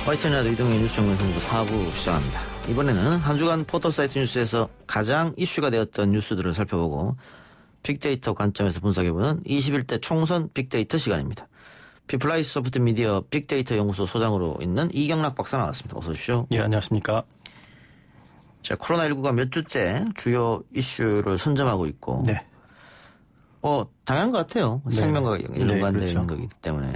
YTN 라디오 이동의 뉴스 정면성부 4부 시작합니다. 이번에는 한 주간 포털사이트 뉴스에서 가장 이슈가 되었던 뉴스들을 살펴보고 빅데이터 관점에서 분석해보는 21대 총선 빅데이터 시간입니다. 피플라이스 소프트 미디어 빅데이터 연구소 소장으로 있는 이경락 박사 나왔습니다. 어서 오십시오. 예, 안녕하십니까. 자, 코로나19가 몇 주째 주요 이슈를 선점하고 있고 네. 당연한 것 같아요. 네. 생명과 연관되어 그렇죠. 있는 거기 때문에.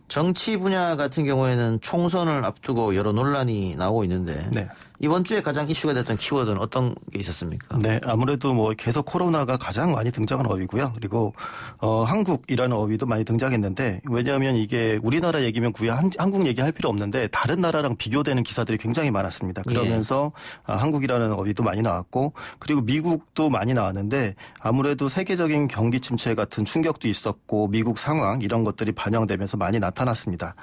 정치 분야 같은 경우에는 총선을 앞두고 여러 논란이 나오고 있는데 네. 이번 주에 가장 이슈가 됐던 키워드는 어떤 게 있었습니까? 네, 아무래도 계속 코로나가 가장 많이 등장한 어휘고요. 그리고 한국이라는 어휘도 많이 등장했는데 왜냐하면 이게 우리나라 얘기면 굳이 한국 얘기할 필요 없는데 다른 나라랑 비교되는 기사들이 굉장히 많았습니다. 그러면서 한국이라는 어휘도 많이 나왔고 그리고 미국도 많이 나왔는데 아무래도 세계적인 경기 침체 같은 충격도 있었고 미국 상황 이런 것들이 반영되면서 많이 나타났습니다.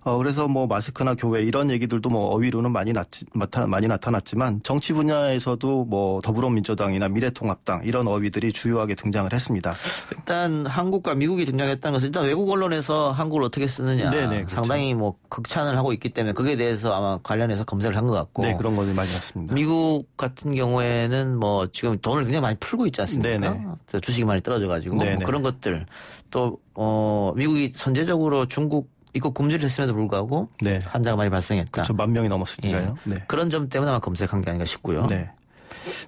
그래서 마스크나 교회 이런 얘기들도 어휘로는 많이 나타났지만 정치 분야에서도 더불어민주당이나 미래통합당 이런 어휘들이 주요하게 등장을 했습니다. 일단 한국과 미국이 등장했다는 것은 일단 외국 언론에서 한국을 어떻게 쓰느냐 네네, 그렇죠. 상당히 극찬을 하고 있기 때문에 그에 대해서 아마 관련해서 검색을 한 것 같고 네, 그런 것이 많이 났습니다. 미국 같은 경우에는 지금 돈을 굉장히 많이 풀고 있지 않습니까? 네네. 주식이 많이 떨어져가지고 그런 것들 또 미국이 선제적으로 중국 입국 금지를 했음에도 불구하고 네. 환자가 많이 발생했다. 그렇죠. 10,000명이 넘었으니까요. 네. 그런 점 때문에 아마 검색한 게 아닌가 싶고요. 네.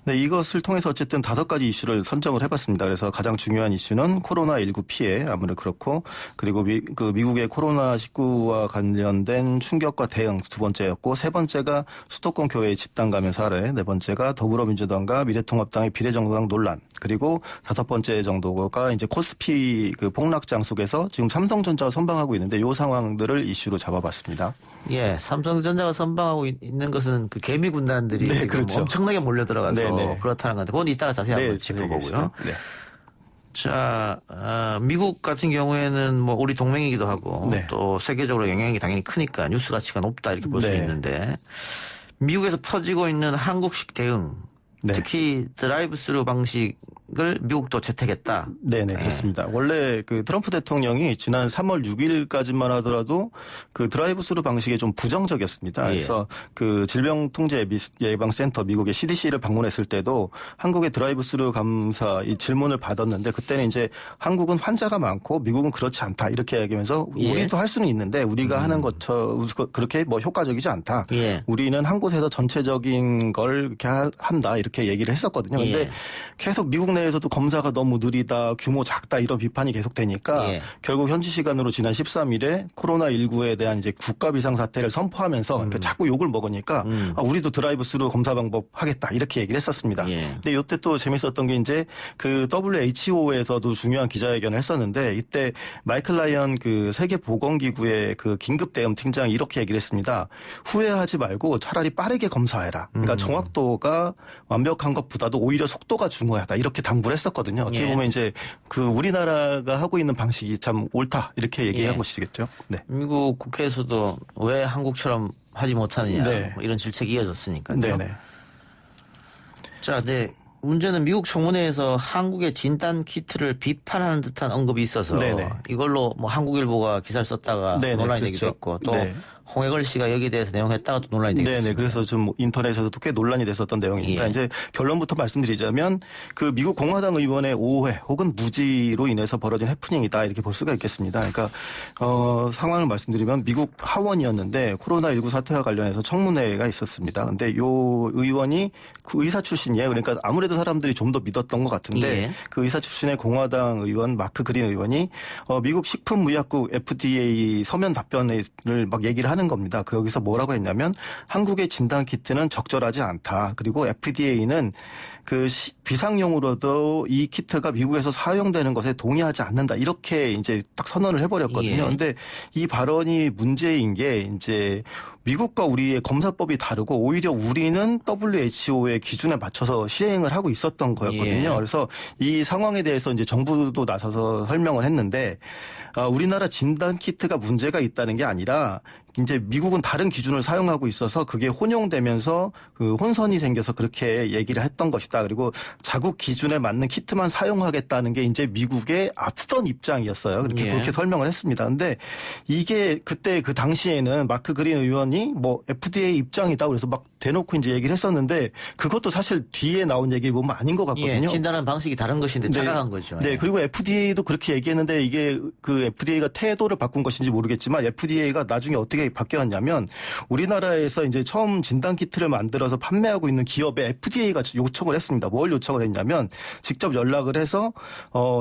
네, 이것을 통해서 어쨌든 5가지 이슈를 선정을 해봤습니다. 그래서 가장 중요한 이슈는 코로나19 피해 아무래도 그렇고 그리고 미국의 코로나19와 관련된 충격과 대응 두 번째였고 세 번째가 수도권 교회의 집단 감염 사례, 네 번째가 더불어민주당과 미래통합당의 비례정당 논란 그리고 5번째 정도가 이제 코스피 폭락장 속에서 지금 삼성전자가 선방하고 있는데 이 상황들을 이슈로 잡아봤습니다. 예, 삼성전자가 선방하고 있는 것은 개미 군단들이 네, 지금 그렇죠. 엄청나게 몰려들어가서 네네. 그렇다는 건데 그건 이따가 자세히 한번 짚어보고요. 네. 자, 미국 같은 경우에는 우리 동맹이기도 하고 또 세계적으로 영향이 당연히 크니까 뉴스 가치가 높다 이렇게 볼 수 있는데 미국에서 퍼지고 있는 한국식 대응 특히 드라이브 스루 방식을 미국도 채택했다. 네네, 그렇습니다. 원래 트럼프 대통령이 지난 3월 6일까지만 하더라도 드라이브 스루 방식에 좀 부정적이었습니다. 그래서 질병통제예방센터 미국의 CDC를 방문했을 때도 한국의 드라이브 스루 감사 이 질문을 받았는데 그때는 이제 한국은 환자가 많고 미국은 그렇지 않다 이렇게 얘기하면서 우리도 할 수는 있는데 우리가 하는 것처럼 그렇게 효과적이지 않다. 우리는 한 곳에서 전체적인 걸 이렇게 한다. 이렇게 얘기를 했었거든요. 근데 계속 미국 내에서도 검사가 너무 느리다, 규모 작다 이런 비판이 계속되니까 결국 현지 시간으로 지난 13일에 코로나19에 대한 이제 국가 비상사태를 선포하면서 그러니까 자꾸 욕을 먹으니까 우리도 드라이브 스루 검사 방법 하겠다 이렇게 얘기를 했었습니다. 근데 이때 또 재밌었던 게 이제 WHO에서도 중요한 기자회견을 했었는데 이때 마이클 라이언 세계보건기구의 긴급 대응 팀장이 이렇게 얘기를 했습니다. 후회하지 말고 차라리 빠르게 검사해라. 그러니까 정확도가 완벽한 것보다도 오히려 속도가 중요하다 이렇게 당부를 했었거든요. 어떻게 보면 이제 우리나라가 하고 있는 방식이 참 옳다 이렇게 얘기한 것이겠죠. 네. 미국 국회에서도 왜 한국처럼 하지 못하느냐 이런 질책이 이어졌으니까요. 네네. 자, 문제는 미국 청문회에서 한국의 진단 키트를 비판하는 듯한 언급이 있어서 이걸로 한국일보가 기사를 썼다가 논란이 되기도 했고 또 홍해걸 씨가 여기에 대해서 내용했다가 또 논란이 되기도 했습니다. 그래서 좀 인터넷에서도 꽤 논란이 됐었던 내용입니다. 이제 결론부터 말씀드리자면 미국 공화당 의원의 오해 혹은 무지로 인해서 벌어진 해프닝이다 이렇게 볼 수가 있겠습니다. 그러니까 상황을 말씀드리면 미국 하원이었는데 코로나19 사태와 관련해서 청문회가 있었습니다. 근데 요 의원이 의사 출신이에요. 그러니까 아무래도 사람들이 좀 더 믿었던 것 같은데 그 의사 출신의 공화당 의원 마크 그린 의원이 미국 식품의약국 FDA 서면 답변을 막 얘기를 하는 겁니다. 여기서 뭐라고 했냐면 한국의 진단 키트는 적절하지 않다. 그리고 FDA는 비상용으로도 이 키트가 미국에서 사용되는 것에 동의하지 않는다. 이렇게 이제 딱 선언을 해버렸거든요. 그런데 이 발언이 문제인 게 이제 미국과 우리의 검사법이 다르고 오히려 우리는 WHO의 기준에 맞춰서 시행을 하고 있었던 거였거든요. 그래서 이 상황에 대해서 이제 정부도 나서서 설명을 했는데 우리나라 진단 키트가 문제가 있다는 게 아니라 이제 미국은 다른 기준을 사용하고 있어서 그게 혼용되면서 그 혼선이 생겨서 그렇게 얘기를 했던 것이다. 그리고 자국 기준에 맞는 키트만 사용하겠다는 게 이제 미국의 앞선 입장이었어요. 그렇게 설명을 했습니다. 근데 이게 그때 그 당시에는 마크 그린 의원이 뭐 FDA 입장이다 그래서 막 대놓고 이제 얘기를 했었는데 그것도 사실 뒤에 나온 얘기 보면 아닌 것 같거든요. 진단하는 방식이 다른 것인데 착각한 거죠. 네. 그리고 FDA도 그렇게 얘기했는데 이게 그 FDA가 태도를 바꾼 것인지 모르겠지만 FDA가 나중에 어떻게 바뀌었냐면 우리나라에서 이제 처음 진단 키트를 만들어서 판매하고 있는 기업에 FDA가 요청을 했습니다. 뭘 요청을 했냐면 직접 연락을 해서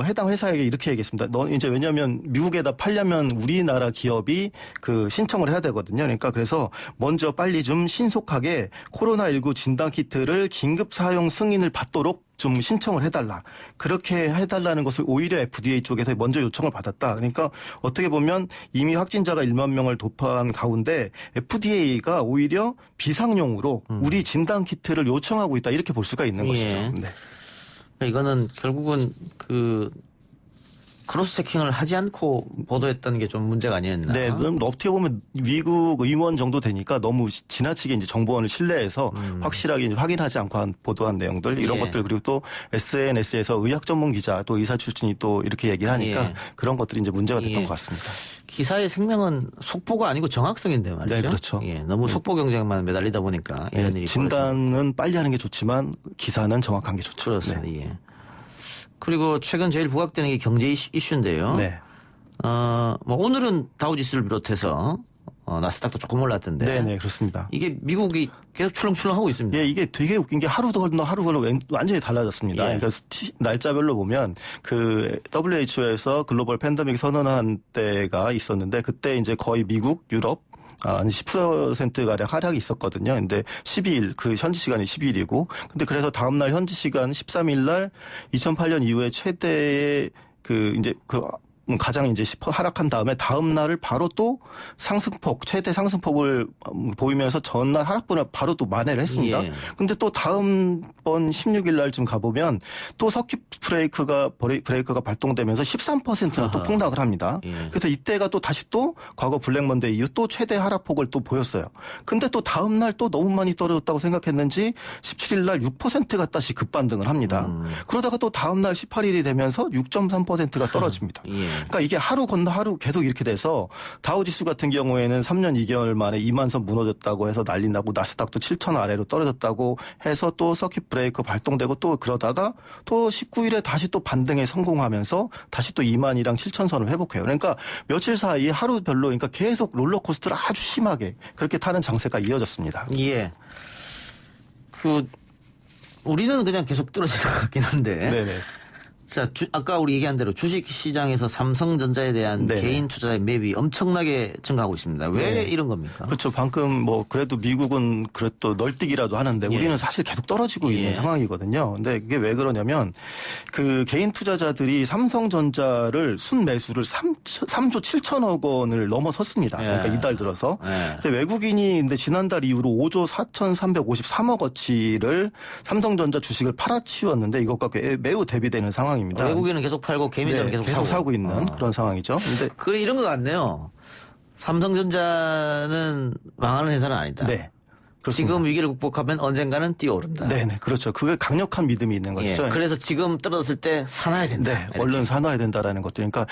해당 회사에게 이렇게 얘기했습니다. 너 이제 왜냐하면 미국에다 팔려면 우리나라 기업이 그 신청을 해야 되거든요. 그러니까 그래서 먼저 빨리 좀 신속하게 코로나19 진단 키트를 긴급 사용 승인을 받도록 좀 신청을 해달라. 그렇게 해달라는 것을 오히려 FDA 쪽에서 먼저 요청을 받았다. 그러니까 어떻게 보면 이미 확진자가 1만 명을 도파한 가운데 FDA가 오히려 비상용으로 우리 진단 키트를 요청하고 있다. 이렇게 볼 수가 있는 것이죠. 네. 이거는 결국은 그 크로스 체킹을 하지 않고 보도했던 게 좀 문제가 아니었나? 네, 어떻게 보면 미국 의원 정도 되니까 너무 지나치게 이제 정보원을 신뢰해서 확실하게 이제 확인하지 않고 보도한 내용들 이런 것들 그리고 또 SNS에서 의학 전문 기자 또 의사 출신이 또 이렇게 얘기를 하니까 그런 것들이 이제 문제가 됐던 것 같습니다. 기사의 생명은 속보가 아니고 정확성인데 말이죠. 네, 그렇죠. 너무 속보 경쟁만 매달리다 보니까 이런 일이 진단은 빨리 하는 게 좋지만 기사는 정확한 게 좋죠. 그렇습니다. 네. 그리고 최근 제일 부각되는 게 경제 이슈인데요. 네. 뭐 오늘은 다우지수를 비롯해서 나스닥도 조금 올랐던데. 네, 그렇습니다. 이게 미국이 계속 출렁출렁하고 있습니다. 예, 이게 되게 웃긴 게 하루 건너 완전히 달라졌습니다. 그러니까 날짜별로 보면 그 WHO에서 글로벌 팬데믹 선언한 때가 있었는데 그때 이제 거의 미국, 유럽 한 10%가량 하락이 있었거든요. 근데 12일, 그 현지 시간이 12일이고. 근데 그래서 다음날 현지 시간 13일 날 2008년 이후에 최대의 가장 이제 하락한 다음 날을 바로 또 최대 상승폭을 보이면서 전날 하락분을 바로 또 만회를 했습니다. 근데 또 다음번 16일 날쯤 가보면 또 서킷 브레이크가 발동되면서 13%나 또 폭락을 합니다. 그래서 이때가 또 다시 또 과거 블랙먼데이 이후 또 최대 하락폭을 또 보였어요. 근데 또 다음날 또 너무 많이 떨어졌다고 생각했는지 17일 날 6%가 다시 급반등을 합니다. 그러다가 또 다음날 18일이 되면서 6.3%가 떨어집니다. 그러니까 이게 하루 건너 하루 계속 이렇게 돼서 다우지수 같은 경우에는 3년 2개월 만에 2만 선 무너졌다고 해서 난리 나고 나스닥도 7천 아래로 떨어졌다고 해서 또 서킷 브레이크 발동되고 또 그러다가 또 19일에 다시 또 반등에 성공하면서 다시 또 2만이랑 7천 선을 회복해요. 그러니까 며칠 사이에 하루별로 그러니까 계속 롤러코스터를 아주 심하게 그렇게 타는 장세가 이어졌습니다. 예. 우리는 그냥 계속 떨어지는 것 같긴 한데. 네네. 자, 아까 우리 얘기한 대로 주식 시장에서 삼성전자에 대한 개인 투자의 맵이 엄청나게 증가하고 있습니다. 왜 이런 겁니까? 그렇죠. 방금 그래도 미국은 그래도 널뛰기라도 하는데 우리는 사실 계속 떨어지고 있는 상황이거든요. 근데 이게 왜 그러냐면 그 개인 투자자들이 삼성전자를 순매수를 3조 7천억 원을 넘어섰습니다. 그러니까 이달 들어서. 근데 외국인이 근데 지난달 이후로 5조 4,353억 원치를 삼성전자 주식을 팔아치웠는데 이것과 매우 대비되는 상황. 외국인은 계속 팔고 개미들은 계속 사고 있는 그런 상황이죠. 근데 이런 것 같네요. 삼성전자는 망하는 회사는 아니다. 네. 그렇습니다. 지금 위기를 극복하면 언젠가는 뛰어오른다. 네, 그렇죠. 그게 강력한 믿음이 있는 것이죠. 그래서 지금 떨어졌을 때 사놔야 된다. 네, 얼른 사놔야 된다라는 것들. 그러니까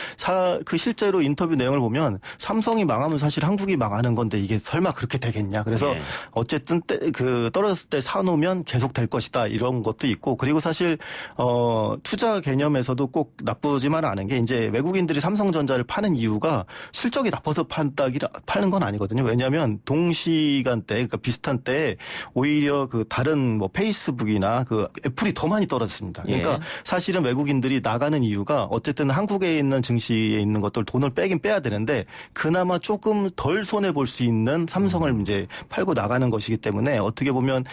그 실제로 인터뷰 내용을 보면 삼성이 망하면 사실 한국이 망하는 건데 이게 설마 그렇게 되겠냐. 그래서 어쨌든 떨어졌을 때 사놓으면 계속 될 것이다. 이런 것도 있고 그리고 사실 투자 개념에서도 꼭 나쁘지만 않은 게 이제 외국인들이 삼성전자를 파는 이유가 실적이 나빠서 파는 건 아니거든요. 왜냐하면 동시간대 그러니까 비슷한 때 오히려 그 다른 페이스북이나 그 애플이 더 많이 떨어졌습니다. 그러니까 사실은 외국인들이 나가는 이유가 어쨌든 한국에 있는 증시에 있는 것들 돈을 빼긴 빼야 되는데 그나마 조금 덜 손해 볼 수 있는 삼성을 이제 팔고 나가는 것이기 때문에 어떻게 보면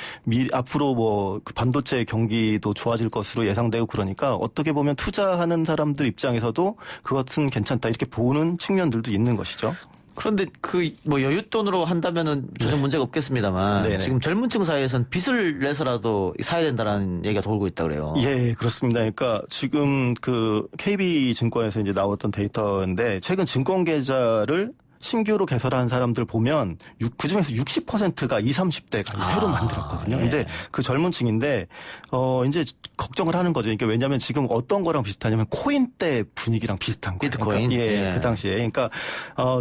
앞으로 그 반도체 경기도 좋아질 것으로 예상되고 그러니까 어떻게 보면 투자하는 사람들 입장에서도 그것은 괜찮다 이렇게 보는 측면들도 있는 것이죠. 그런데 여윳돈으로 한다면은 전혀 문제가 없겠습니다만 지금 젊은층 사이에서는 빚을 내서라도 사야 된다라는 얘기가 돌고 있다 그래요. 예, 그렇습니다. 그러니까 지금 그 KB증권에서 이제 나왔던 데이터인데 최근 증권 계좌를 신규로 개설한 사람들 보면 그중에서 60%가 20, 30대가 새로 만들었거든요. 예. 근데 그 젊은 층인데 이제 걱정을 하는 거죠. 그러니까 왜냐하면 지금 어떤 거랑 비슷하냐면 코인 때 분위기랑 비슷한 거예요. 비트코인. 그러니까 그 당시에. 그러니까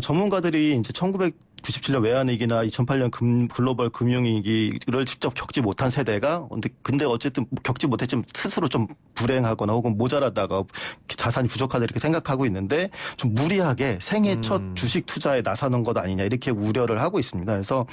전문가들이 이제 1997년 외환위기나 2008년 글로벌 금융위기를 직접 겪지 못한 세대가 근데 어쨌든 겪지 못했지만 스스로 좀 불행하거나 혹은 모자라다가 자산이 부족하다 이렇게 생각하고 있는데 좀 무리하게 생애 첫 주식 투자에 나서는 것 아니냐 이렇게 우려를 하고 있습니다. 그래서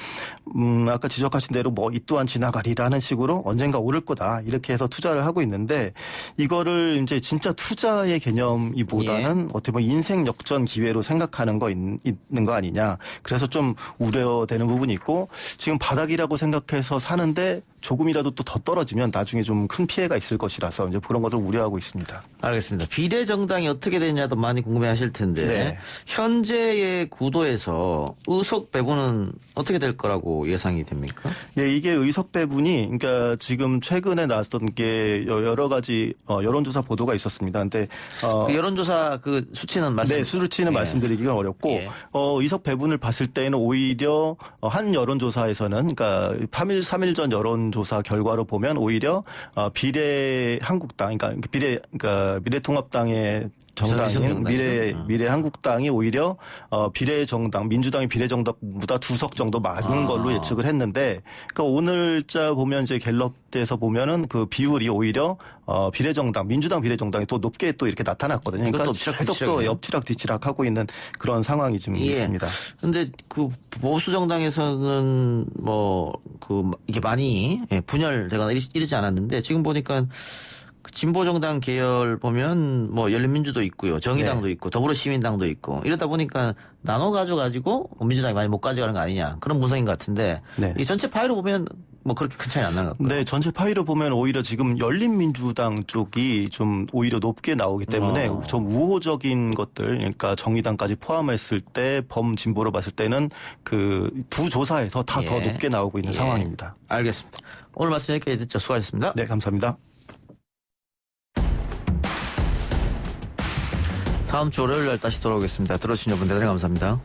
아까 지적하신 대로 뭐 이 또한 지나가리라는 식으로 언젠가 오를 거다 이렇게 해서 투자를 하고 있는데 이거를 이제 진짜 투자의 개념이보다는 어떻게 보면 인생 역전 기회로 생각하는 거 있는 거 아니냐. 그래서 좀 우려되는 부분이 있고 지금 바닥이라고 생각해서 사는데 조금이라도 또 더 떨어지면 나중에 좀 큰 피해가 있을 것이라서 이제 그런 것을 우려하고 있습니다. 알겠습니다. 비례정당이 어떻게 되냐도 많이 궁금해하실 텐데 네. 현재의 구도에서 의석 배분은 어떻게 될 거라고 예상이 됩니까? 예, 이게 의석 배분이 그러니까 지금 최근에 나왔던 게 여러 가지 여론조사 보도가 있었습니다. 근데 그 여론조사 그 수치는 네, 수치는 말씀드리기가 어렵고 의석 배분을 봤을 때는 오히려 한 여론조사에서는 그러니까 3일 전 여론조사 결과로 보면 오히려 비례한국당 그러니까 미래통합당의 정당인 미래한국당이 오히려 비례정당 민주당이 비례정당보다 2석 정도 많은 걸로 예측을 했는데 그러니까 오늘자 보면 이제 갤럽에서 보면은 그 비율이 오히려 비례정당 민주당 비례정당이 또 높게 또 이렇게 나타났거든요. 그러니까 계속 또 엎치락뒤치락 하고 있는 그런 상황이 지금 있습니다. 그런데 그 보수 정당에서는 이게 많이 분열되거나 이러지 않았는데 지금 보니까 진보정당 계열 보면 열린민주도 있고요. 정의당도 있고 더불어시민당도 있고 이러다 보니까 나눠 가지고 민주당이 많이 못 가져가는 거 아니냐 그런 분석인 것 같은데 이 전체 파이로 보면 그렇게 큰 차이 안 나는 것 같고요. 네, 전체 파이로 보면 오히려 지금 열린민주당 쪽이 좀 오히려 높게 나오기 때문에 좀 우호적인 것들, 그러니까 정의당까지 포함했을 때 범진보로 봤을 때는 그 두 조사에서 다 더 높게 나오고 있는 상황입니다. 알겠습니다. 오늘 말씀 여기까지 듣죠. 수고하셨습니다. 네, 감사합니다. 다음 주 월요일 날 다시 돌아오겠습니다. 들어주신 여러분 대단히 감사합니다.